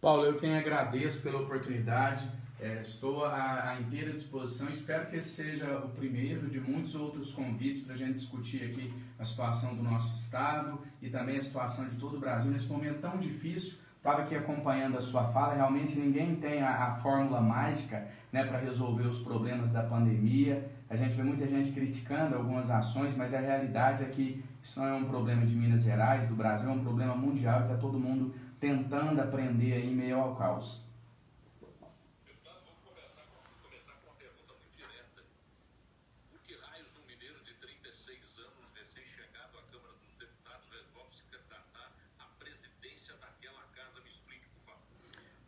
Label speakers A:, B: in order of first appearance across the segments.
A: Paulo, eu quem agradeço pela oportunidade, estou à inteira disposição, espero que esse seja o primeiro de muitos outros convites para a gente discutir aqui a situação do nosso estado e também a situação de todo o Brasil nesse momento tão difícil. Estava aqui acompanhando a sua fala, realmente ninguém tem a fórmula mágica, né, para resolver os problemas da pandemia. A gente vê muita gente criticando algumas ações, mas a realidade é que isso não é um problema de Minas Gerais, do Brasil, é um problema mundial e está todo mundo tentando aprender aí em meio ao caos.
B: Deputado, vamos começar com uma pergunta muito direta. Por que raios um mineiro de 36 anos, recém-chegado à Câmara dos Deputados, resolve se candidatar à presidência daquela casa? Me explique, por favor.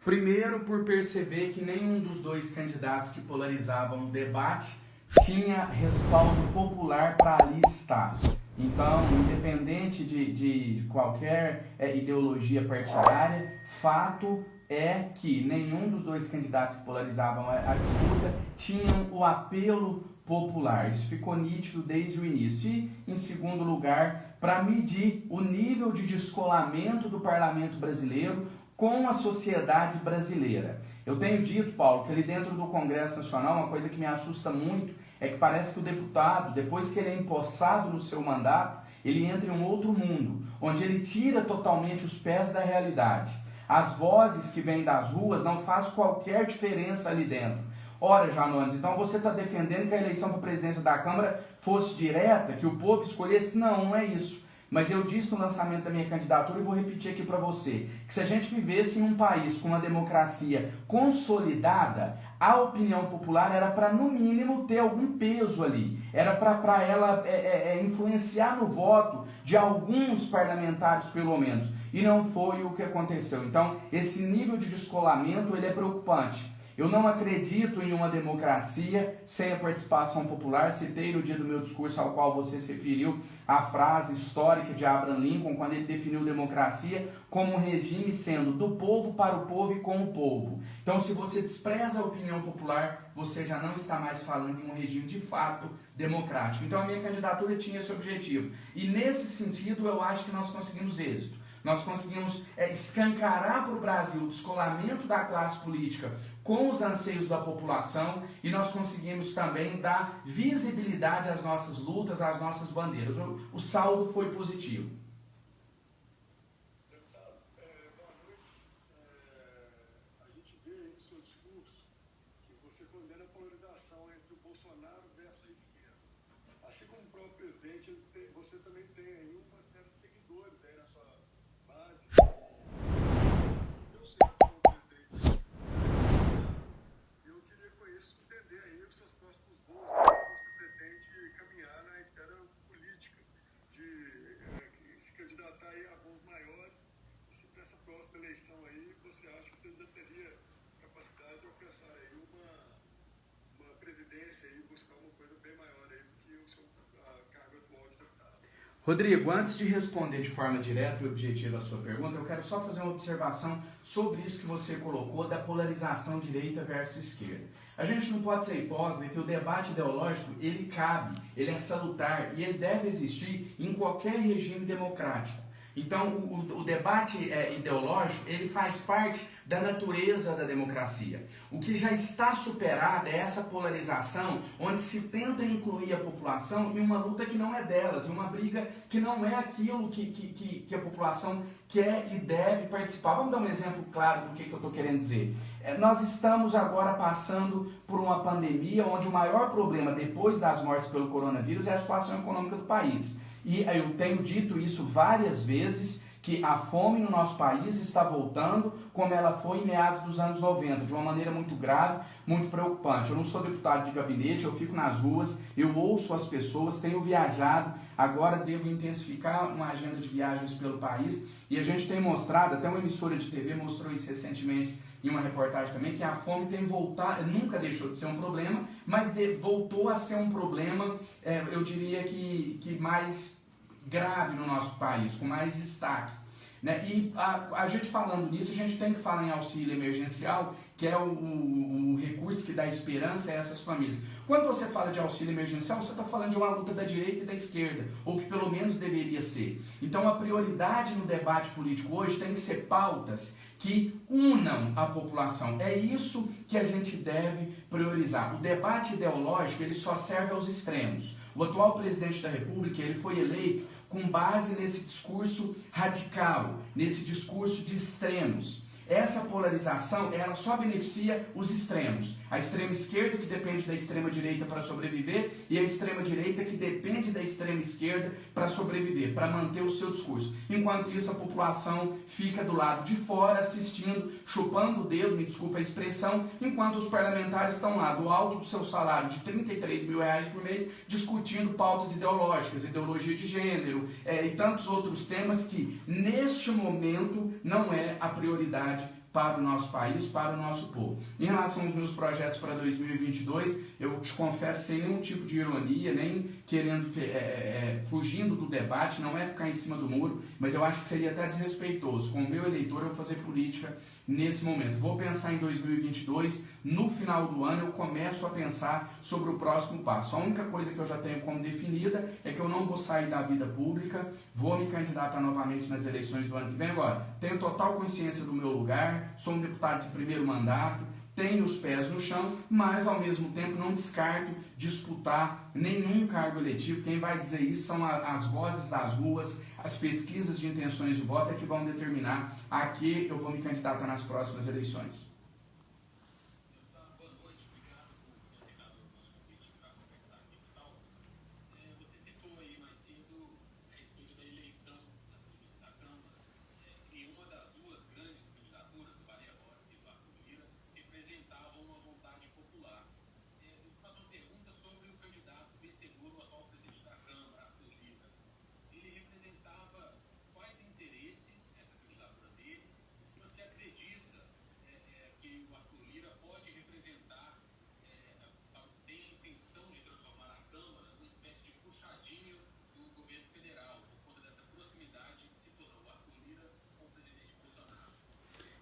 A: Primeiro, por perceber que nenhum dos dois candidatos que polarizavam o debate tinha respaldo popular para ali estar. Então, independente de qualquer ideologia partidária, fato é que nenhum dos dois candidatos que polarizavam a disputa tinham o apelo popular. Isso ficou nítido desde o início. E, em segundo lugar, para medir o nível de descolamento do parlamento brasileiro com a sociedade brasileira. Eu tenho dito, Paulo, que ali dentro do Congresso Nacional, uma coisa que me assusta muito é que parece que o deputado, depois que ele é empossado no seu mandato, ele entra em um outro mundo, onde ele tira totalmente os pés da realidade. As vozes que vêm das ruas não fazem qualquer diferença ali dentro. Ora, Janones, então você está defendendo que a eleição para a presidência da Câmara fosse direta, que o povo escolhesse? Não, não é isso. Mas eu disse no lançamento da minha candidatura e vou repetir aqui para você, que se a gente vivesse em um país com uma democracia consolidada, a opinião popular era para, no mínimo, ter algum peso ali. Era para ela influenciar no voto de alguns parlamentares, pelo menos. E não foi o que aconteceu. Então, esse nível de descolamento ele é preocupante. Eu não acredito em uma democracia sem a participação popular. Citei no dia do meu discurso ao qual você se referiu a frase histórica de Abraham Lincoln, quando ele definiu democracia como um regime sendo do povo para o povo e com o povo. Então, se você despreza a opinião popular, você já não está mais falando em um regime de fato democrático. Então, a minha candidatura tinha esse objetivo. E nesse sentido, eu acho que nós conseguimos êxito. Nós conseguimos escancarar para o Brasil o descolamento da classe política com os anseios da população e nós conseguimos também dar visibilidade às nossas lutas, às nossas bandeiras. O saldo foi positivo.
C: Deputado, boa noite. A gente vê no seu discurso que você condena a polarização entre o Bolsonaro versus a esquerda. Assim como o próprio presidente, você também tem aí uma série de seguidores aí na sua base. Eu sei que como presidente, eu queria com isso entender aí os seus próximos voos, como você pretende caminhar na esfera política, de se candidatar aí a voos maiores, e se para essa próxima eleição aí, você acha que você já teria capacidade de alcançar aí uma presidência e buscar uma coisa bem maior aí do que o seu cargo atual de deputado?
A: Rodrigo, antes de responder de forma direta e objetiva a sua pergunta, eu quero só fazer uma observação sobre isso que você colocou da polarização direita versus esquerda. A gente não pode ser hipócrita que o debate ideológico, ele cabe, ele é salutar e ele deve existir em qualquer regime democrático. Então, o debate ideológico, ele faz parte da natureza da democracia. O que já está superado é essa polarização, onde se tenta incluir a população em uma luta que não é delas, em uma briga que não é aquilo que a população quer e deve participar. Vamos dar um exemplo claro do que eu estou querendo dizer. Nós estamos agora passando por uma pandemia onde o maior problema depois das mortes pelo coronavírus é a situação econômica do país. E eu tenho dito isso várias vezes, que a fome no nosso país está voltando como ela foi em meados dos anos 90, de uma maneira muito grave, muito preocupante. Eu não sou deputado de gabinete, eu fico nas ruas, eu ouço as pessoas, tenho viajado, agora devo intensificar uma agenda de viagens pelo país e a gente tem mostrado, até uma emissora de TV mostrou isso recentemente em uma reportagem também, que a fome tem voltado, nunca deixou de ser um problema, mas voltou a ser um problema, eu diria que mais grave no nosso país, com mais destaque. Né? E a gente falando nisso, a gente tem que falar em auxílio emergencial, que é o recurso que dá esperança a essas famílias. Quando você fala de auxílio emergencial, você está falando de uma luta da direita e da esquerda, ou que pelo menos deveria ser. Então a prioridade no debate político hoje tem que ser pautas que unam a população. É isso que a gente deve priorizar. O debate ideológico, ele só serve aos extremos. O atual presidente da República, ele foi eleito com base nesse discurso radical, nesse discurso de extremos. Essa polarização, ela só beneficia os extremos. A extrema esquerda, que depende da extrema direita para sobreviver, e a extrema direita, que depende da extrema esquerda para sobreviver, para manter o seu discurso. Enquanto isso, a população fica do lado de fora, assistindo, chupando o dedo, me desculpa a expressão, enquanto os parlamentares estão lá, do alto do seu salário de R$33 mil por mês, discutindo pautas ideológicas, ideologia de gênero, e tantos outros temas que, neste momento, não é a prioridade para o nosso país, para o nosso povo. Em relação aos meus projetos para 2022, eu te confesso, sem nenhum tipo de ironia, nem querendo, fugindo do debate, não é ficar em cima do muro, mas eu acho que seria até desrespeitoso com o meu eleitor eu fazer política nesse momento. Vou pensar em 2022, no final do ano eu começo a pensar sobre o próximo passo. A única coisa que eu já tenho como definida é que eu não vou sair da vida pública, vou me candidatar novamente nas eleições do ano que vem. Agora, tenho total consciência do meu lugar, sou um deputado de primeiro mandato, tenho os pés no chão, mas ao mesmo tempo não descarto disputar nenhum cargo eletivo. Quem vai dizer isso são as vozes das ruas, as pesquisas de intenções de voto é que vão determinar a que eu vou me candidatar nas próximas eleições.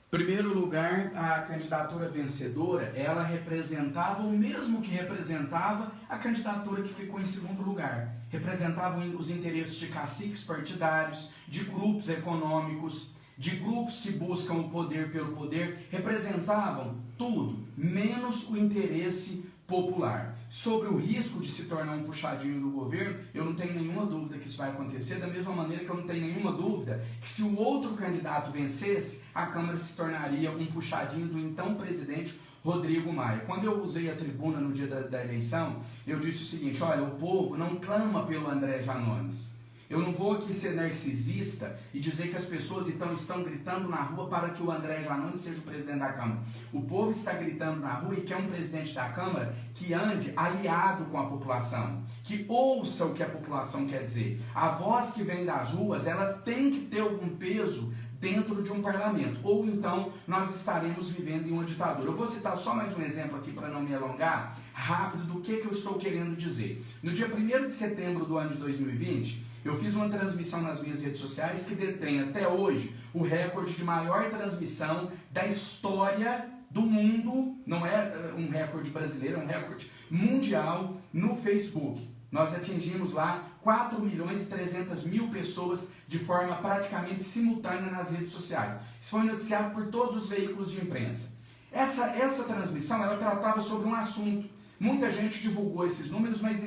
A: Em primeiro lugar, a candidatura vencedora, ela representava, o mesmo que representava a candidatura que ficou em segundo lugar. Representavam os interesses de caciques partidários, de grupos econômicos, de grupos que buscam o poder pelo poder, representavam tudo, menos o interesse popular. Sobre o risco de se tornar um puxadinho do governo, eu não tenho nenhuma dúvida que isso vai acontecer, da mesma maneira que eu não tenho nenhuma dúvida que se o outro candidato vencesse, a Câmara se tornaria um puxadinho do então presidente Rodrigo Maia. Quando eu usei a tribuna no dia da eleição, eu disse o seguinte: olha, o povo não clama pelo André Janones. Eu não vou aqui ser narcisista e dizer que as pessoas estão gritando na rua para que o André Janones seja o presidente da Câmara. O povo está gritando na rua e quer um presidente da Câmara que ande aliado com a população, que ouça o que a população quer dizer. A voz que vem das ruas, ela tem que ter algum peso dentro de um parlamento, ou então nós estaremos vivendo em uma ditadura. Eu vou citar só mais um exemplo aqui para não me alongar, rápido, do que eu estou querendo dizer. No dia 1º de setembro do ano de 2020, eu fiz uma transmissão nas minhas redes sociais que detém até hoje o recorde de maior transmissão da história do mundo, não é um recorde brasileiro, é um recorde mundial no Facebook. Nós atingimos lá 4.300.000 pessoas de forma praticamente simultânea nas redes sociais. Isso foi noticiado por todos os veículos de imprensa. Essa transmissão, ela tratava sobre um assunto. Muita gente divulgou esses números, mas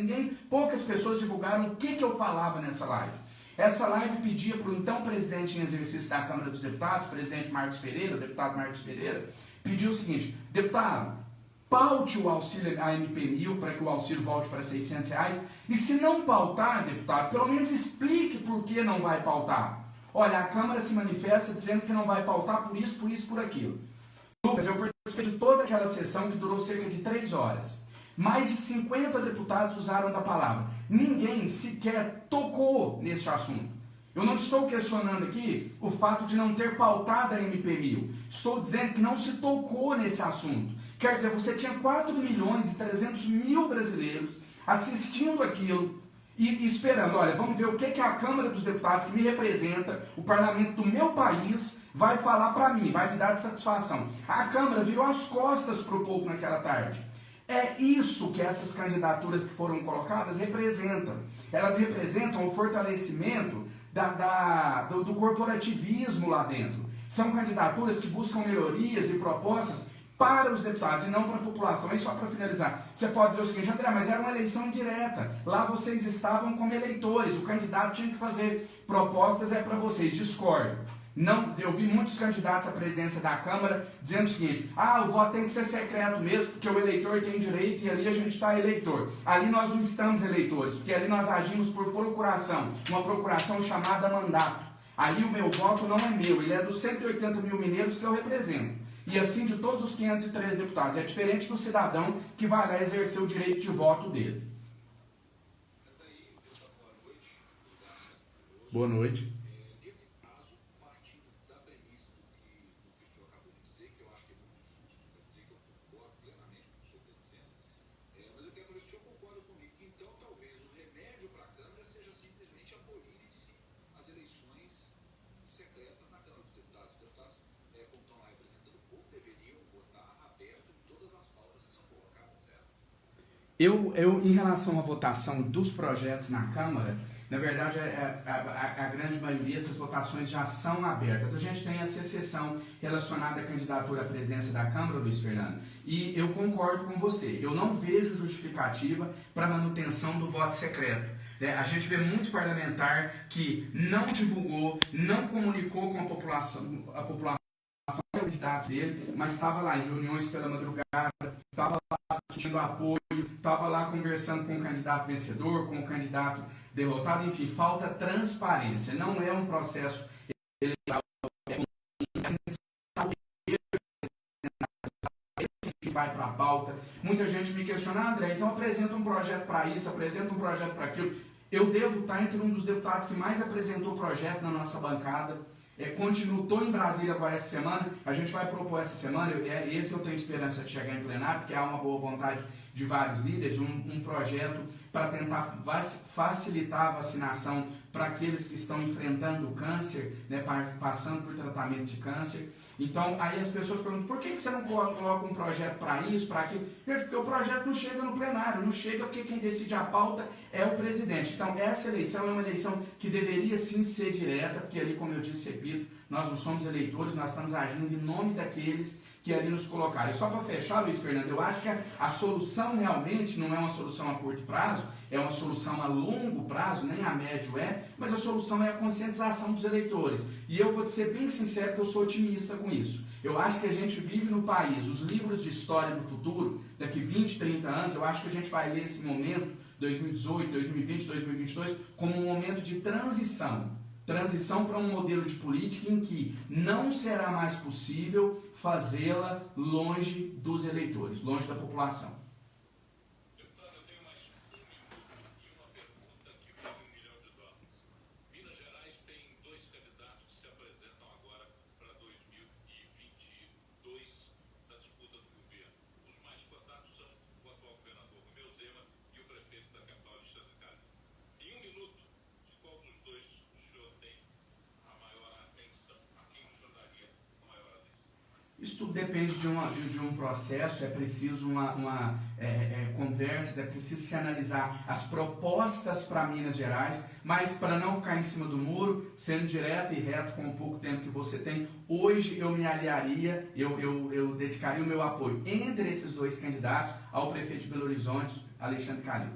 A: poucas pessoas divulgaram o que eu falava nessa live. Essa live pedia para o então presidente em exercício da Câmara dos Deputados, o presidente Marcos Pereira, o deputado Marcos Pereira, pediu o seguinte: deputado, paute o auxílio a MP1000 para que o auxílio volte para R$600, e se não pautar, deputado, pelo menos explique por que não vai pautar. Olha, a Câmara se manifesta dizendo que não vai pautar por isso, por aquilo. Lucas, eu participei de toda aquela sessão que durou cerca de 3 horas. Mais de 50 deputados usaram da palavra. Ninguém sequer tocou nesse assunto. Eu não estou questionando aqui o fato de não ter pautado a MP1000. Estou dizendo que não se tocou nesse assunto. Quer dizer, você tinha 4.300.000 brasileiros assistindo aquilo e esperando, olha, vamos ver o que a Câmara dos Deputados, que me representa, o parlamento do meu país, vai falar para mim, vai me dar de satisfação. A Câmara virou as costas para o povo naquela tarde. É isso que essas candidaturas que foram colocadas representam. Elas representam o fortalecimento do corporativismo lá dentro. São candidaturas que buscam melhorias e propostas para os deputados e não para a população. E só para finalizar, você pode dizer o seguinte: André, mas era uma eleição indireta. Lá vocês estavam como eleitores, o candidato tinha que fazer propostas, é para vocês. Discordo. Não, eu vi muitos candidatos à presidência da Câmara dizendo o seguinte: o voto tem que ser secreto mesmo, porque o eleitor tem direito e ali a gente está eleitor. Ali nós não estamos eleitores, porque ali nós agimos por procuração, uma procuração chamada mandato. Ali o meu voto não é meu, ele é dos 180 mil mineiros que eu represento. E assim de todos os 513 deputados. É diferente do cidadão que vai lá exercer o direito de voto dele. Boa noite. Em relação à votação dos projetos na Câmara, na verdade, a grande maioria, essas votações já são abertas. A gente tem essa exceção relacionada à candidatura à presidência da Câmara, Luiz Fernando, e eu concordo com você. Eu não vejo justificativa para a manutenção do voto secreto. A gente vê muito parlamentar que não divulgou, não comunicou com a população o candidato dele, mas estava lá em reuniões pela madrugada, estava lá discutindo apoio, estava lá conversando com o candidato vencedor, com o candidato derrotado, enfim, falta transparência. Não é um processo eleitoral, a gente sabe que vai para a pauta. Muita gente me questiona: André, então apresenta um projeto para isso, apresenta um projeto para aquilo. Eu devo estar entre um dos deputados que mais apresentou projeto na nossa bancada. Estou em Brasília agora essa semana, a gente vai propor essa semana, esse eu tenho esperança de chegar em plenário, porque há uma boa vontade de vários líderes, um projeto para tentar facilitar a vacinação para aqueles que estão enfrentando o câncer, né, passando por tratamento de câncer. Então, aí as pessoas perguntam: por que você não coloca um projeto para isso, para aquilo? Porque o projeto não chega no plenário, não chega porque quem decide a pauta é o presidente. Então, essa eleição é uma eleição que deveria sim ser direta, porque ali, como eu disse, repito, nós não somos eleitores, nós estamos agindo em nome daqueles que ali nos colocaram. E só para fechar, Luiz Fernando, eu acho que a solução realmente não é uma solução a curto prazo, é uma solução a longo prazo, nem a médio mas a solução é a conscientização dos eleitores. E eu vou te ser bem sincero que eu sou otimista com isso. Eu acho que a gente vive no país, os livros de história do futuro, daqui 20, 30 anos, eu acho que a gente vai ler esse momento, 2018, 2020, 2022, como um momento de transição para um modelo de política em que não será mais possível fazê-la longe dos eleitores, longe da população.
B: Deputado, eu tenho mais um minuto e uma pergunta que vale $1 milhão. Minas Gerais tem dois candidatos que se apresentam agora para 2022 na disputa do governo. Os mais cotados são o atual governador Romeu Zema e o prefeito da capital, Alexandre Calil. Em um minuto, de qual dos dois o senhor tem a maior atenção? A quem o senhor daria a maior atenção?
A: Isso tudo depende de um processo, é preciso conversas, é preciso se analisar as propostas para Minas Gerais, mas para não ficar em cima do muro, sendo direto e reto com o pouco tempo que você tem, hoje eu me aliaria, eu dedicaria o meu apoio entre esses dois candidatos ao prefeito de Belo Horizonte, Alexandre Calil.